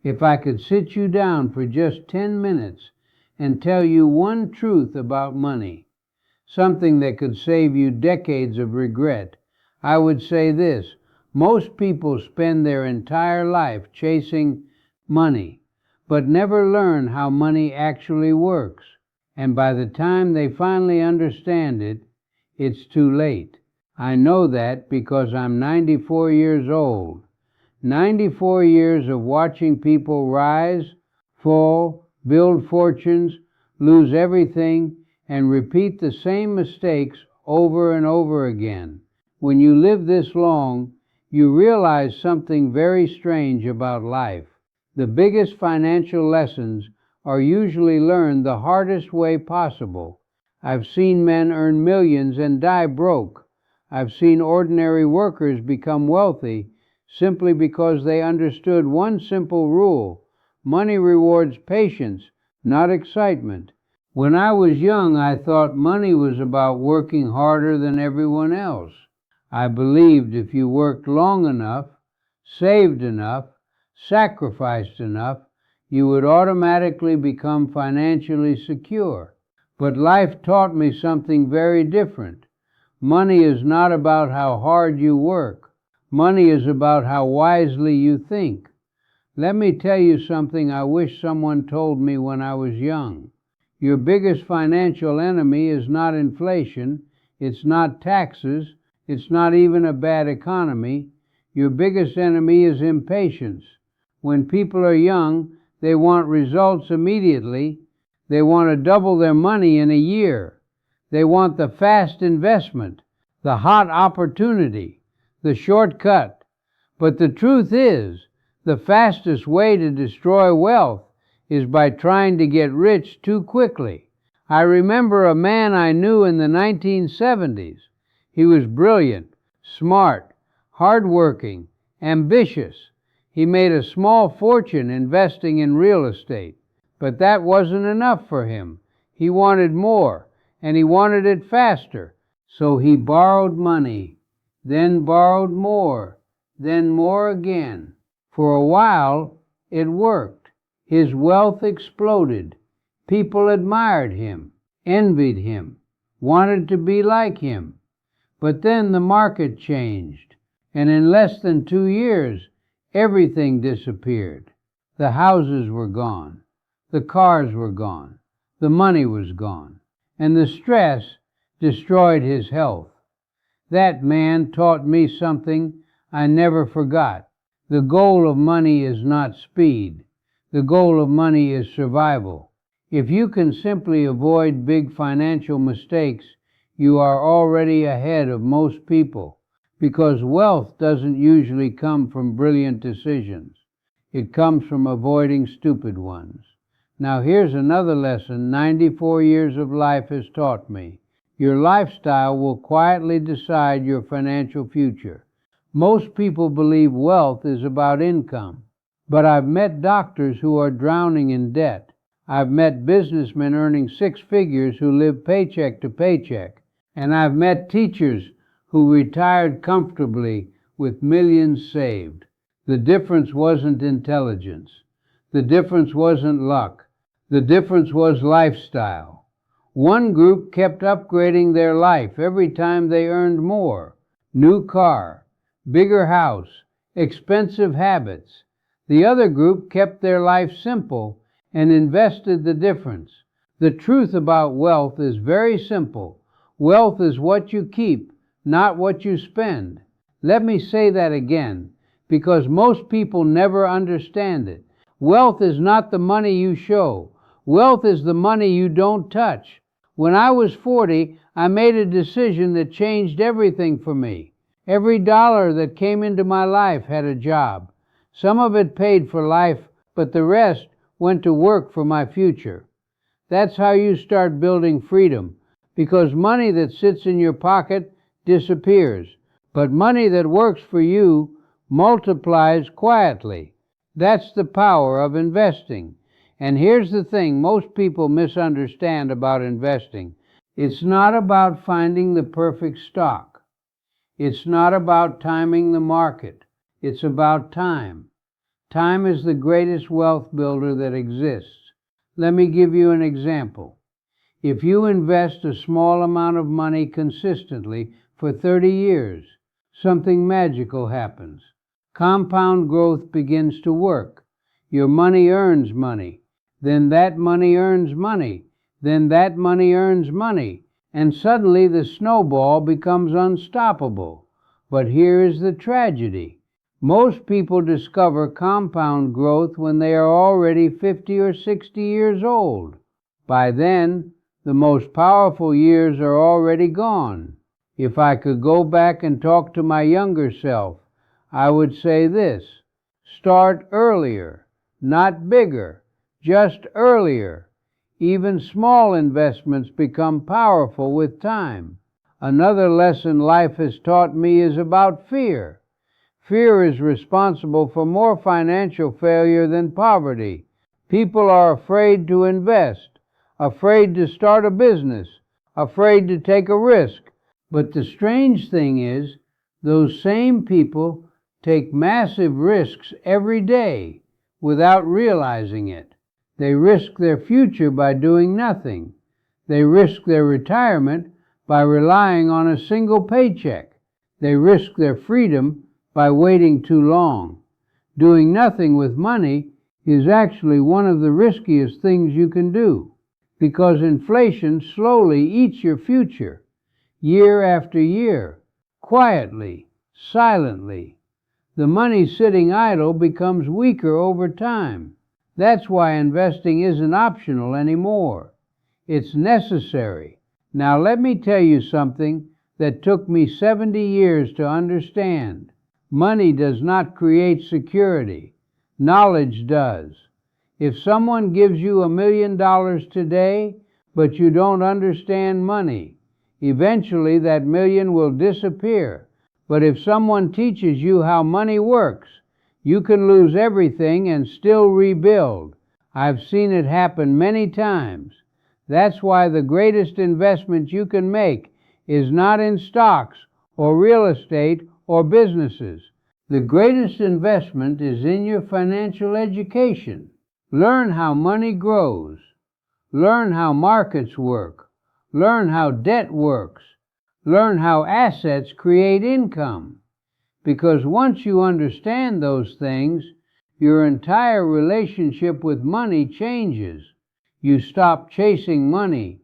If I could sit you down for just 10 minutes and tell you one truth about money, something that could save you decades of regret, I would say this: most people spend their entire life chasing money, but never learn how money actually works. And by the time they finally understand it, it's too late. I know that because I'm 94 years old. 94 years of watching people rise, fall, build fortunes, lose everything, and repeat the same mistakes over and over again. When you live this long, you realize something very strange about life. The biggest financial lessons are usually learned the hardest way possible. I've seen men earn millions and die broke. I've seen ordinary workers become wealthy simply because they understood one simple rule: money rewards patience, not excitement. When I was young, I thought money was about working harder than everyone else. I believed if you worked long enough, saved enough, sacrificed enough, you would automatically become financially secure. But life taught me something very different. Money is not about how hard you work. Money is about how wisely you think. Let me tell you something I wish someone told me when I was young. Your biggest financial enemy is not inflation, it's not taxes, it's not even a bad economy. Your biggest enemy is impatience. When people are young, they want results immediately. They want to double their money in a year. They want the fast investment, the hot opportunity, the shortcut. But the truth is, the fastest way to destroy wealth is by trying to get rich too quickly. I remember a man I knew in the 1970s. He was brilliant, smart, hardworking, ambitious. He made a small fortune investing in real estate. But that wasn't enough for him. He wanted more, and he wanted it faster. So he borrowed money, then borrowed more, then more again. For a while, it worked. His wealth exploded. People admired him, envied him, wanted to be like him. But then the market changed, and in less than 2 years, everything disappeared. The houses were gone. The cars were gone. The money was gone. And the stress destroyed his health. That man taught me something I never forgot. The goal of money is not speed. The goal of money is survival. If you can simply avoid big financial mistakes, you are already ahead of most people, because wealth doesn't usually come from brilliant decisions. It comes from avoiding stupid ones. Now here's another lesson 94 years of life has taught me. Your lifestyle will quietly decide your financial future. Most people believe wealth is about income, but I've met doctors who are drowning in debt. I've met businessmen earning 6 figures who live paycheck to paycheck, and I've met teachers who retired comfortably with millions saved. The difference wasn't intelligence. The difference wasn't luck. The difference was lifestyle. One group kept upgrading their life every time they earned more. New car, bigger house, expensive habits. The other group kept their life simple and invested the difference. The truth about wealth is very simple. Wealth is what you keep, not what you spend. Let me say that again, because most people never understand it. Wealth is not the money you show. Wealth is the money you don't touch. When I was 40, I made a decision that changed everything for me. Every dollar that came into my life had a job. Some of it paid for life, but the rest went to work for my future. That's how you start building freedom, because money that sits in your pocket disappears, but money that works for you multiplies quietly. That's the power of investing. And here's the thing most people misunderstand about investing. It's not about finding the perfect stock. It's not about timing the market. It's about time. Time is the greatest wealth builder that exists. Let me give you an example. If you invest a small amount of money consistently for 30 years, something magical happens. Compound growth begins to work. Your money earns money. Then that money earns money. Then that money earns money. And suddenly the snowball becomes unstoppable. But here is the tragedy. Most people discover compound growth when they are already 50 or 60 years old. By then, the most powerful years are already gone. If I could go back and talk to my younger self, I would say this: start earlier, not bigger, just earlier. Even small investments become powerful with time. Another lesson life has taught me is about fear. Fear is responsible for more financial failure than poverty. People are afraid to invest, afraid to start a business, afraid to take a risk. But the strange thing is, those same people take massive risks every day without realizing it. They risk their future by doing nothing. They risk their retirement by relying on a single paycheck. They risk their freedom by waiting too long. Doing nothing with money is actually one of the riskiest things you can do, because inflation slowly eats your future, year after year, quietly, silently. The money sitting idle becomes weaker over time. That's why investing isn't optional anymore. It's necessary. Now let me tell you something that took me 70 years to understand. Money does not create security. Knowledge does. If someone gives you $1 million today, but you don't understand money, eventually that million will disappear. But if someone teaches you how money works, you can lose everything and still rebuild. I've seen it happen many times. That's why the greatest investment you can make is not in stocks or real estate or businesses. The greatest investment is in your financial education. Learn how money grows. Learn how markets work. Learn how debt works. Learn how assets create income. Because once you understand those things, your entire relationship with money changes. You stop chasing money,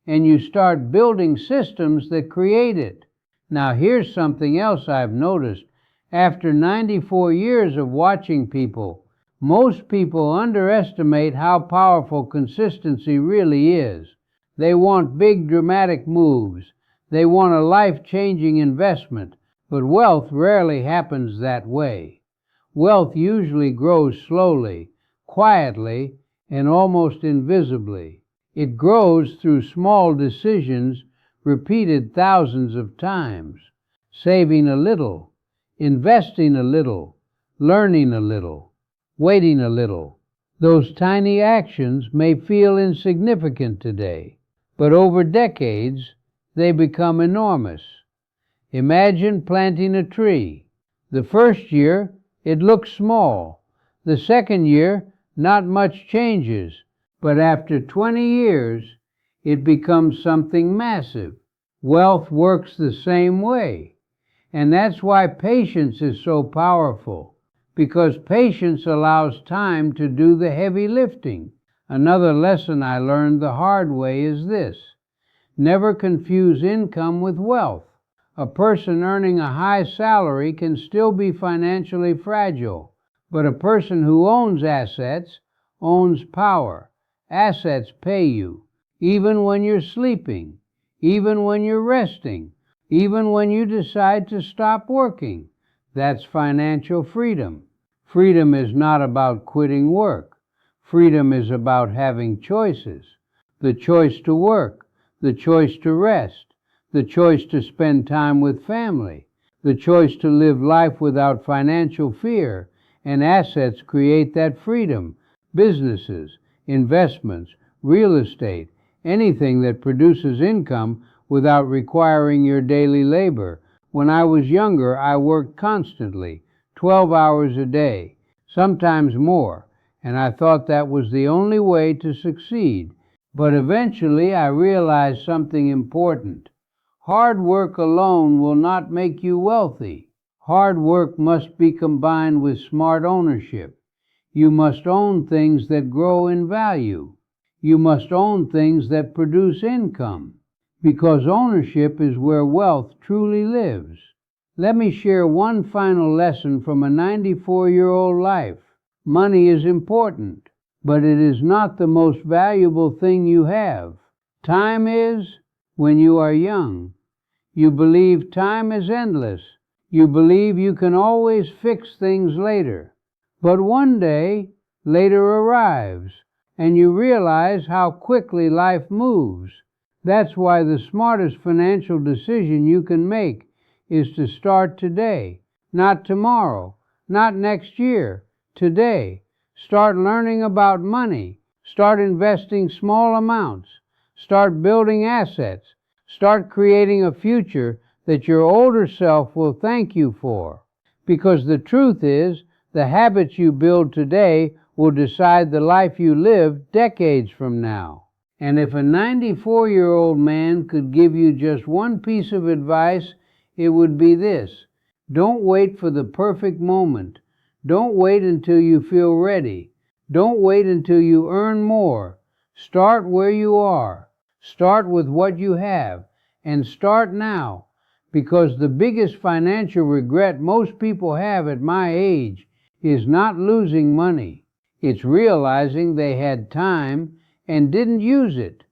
and you start building systems that create it. Now here's something else I've noticed. After 94 years of watching people, most people underestimate how powerful consistency really is. They want big dramatic moves. They want a life-changing investment. But wealth rarely happens that way. Wealth usually grows slowly, quietly, and almost invisibly. It grows through small decisions repeated thousands of times. Saving a little, investing a little, learning a little, waiting a little. Those tiny actions may feel insignificant today, but over decades they become enormous. Imagine planting a tree. The first year, it looks small. The second year, not much changes. But after 20 years, it becomes something massive. Wealth works the same way. And that's why patience is so powerful, because patience allows time to do the heavy lifting. Another lesson I learned the hard way is this: never confuse income with wealth. A person earning a high salary can still be financially fragile, but a person who owns assets owns power. Assets pay you, even when you're sleeping, even when you're resting, even when you decide to stop working. That's financial freedom. Freedom is not about quitting work. Freedom is about having choices. The choice to work, the choice to rest, the choice to spend time with family, the choice to live life without financial fear, and assets create that freedom. Businesses, investments, real estate, anything that produces income without requiring your daily labor. When I was younger, I worked constantly, 12 hours a day. sometimes more, and I thought that was the only way to succeed. But eventually I realized something important. Hard work alone will not make you wealthy. Hard work must be combined with smart ownership. You must own things that grow in value. You must own things that produce income, because ownership is where wealth truly lives. Let me share one final lesson from a 94-year-old life. Money is important, but it is not the most valuable thing you have. Time is when you are young. You believe time is endless. You believe you can always fix things later. But one day, later arrives, and you realize how quickly life moves. That's why the smartest financial decision you can make is to start today, not tomorrow, not next year, today. Start learning about money. Start investing small amounts. Start building assets. Start creating a future that your older self will thank you for. Because the truth is, the habits you build today will decide the life you live decades from now. And if a 94-year-old man could give you just one piece of advice, it would be this. Don't wait for the perfect moment. Don't wait until you feel ready. Don't wait until you earn more. Start where you are. Start with what you have. And start now. Because the biggest financial regret most people have at my age is not losing money. It's realizing they had time and didn't use it.